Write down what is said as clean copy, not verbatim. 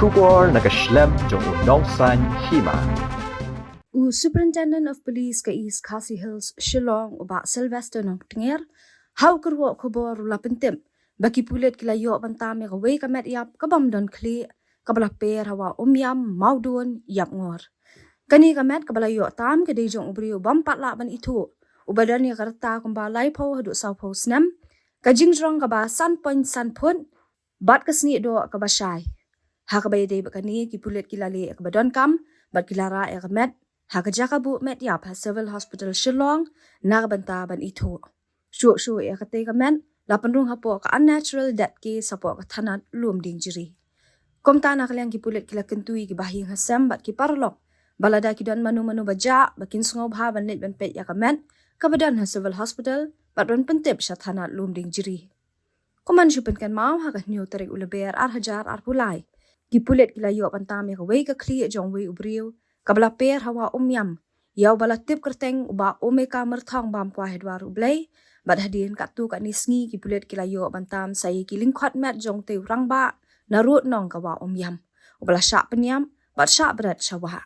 Trubor nakaslem jong Nongsan Hima. Superintendent of Police ka East Khasi Hills Shillong uba Sylvester nong tinger how kerwo khobor lapentem baki pulet kila yo bantam ya we ka met yap ka bam don kli ka bala per hawa umyam maudun yap ngor kani ka met ka bala yo tam ka de jong ubrio bam patla ban itu ubadan ya karta kumba lai pho hadu sau pho snam ka jingrong ka ba san point san phun bat ka sni do ka ba shai ha ka ba de ba kani ki pulet kila le ka ba don kam bat kila ra ya ka met Hakaja bu met yap ha civil hospital Shillong nagbanta ban ito. Shu ya kate ka men lapanrung hapo ka unnatural death case hapo ka thanat lum ding jiri. Komta na kalyang kipulit kila kentui ki bahing hasam bat ki parlok. Balada ki don manu baja bakin sungob ha ban lit ban pet ya ka men kabadan ha civil hospital bat ban pentip sya thanat lum ding jiri. Kuman shupen kan mau ha ka nyo tarik ulaber hajar pulai. Kipulit kila yo bantam ya ka wey ka kli jong wey ubriu. Kabla per hawa umyam yaw bala tip kerteng uba omeka merthang bam kwa hedwaru blay bad hadin katu ka nisngi ki pulet kilayo bantam sai ki lingkhat met jong te rangba narut nong kawa umyam ubala sha penyam bad sha berat syawa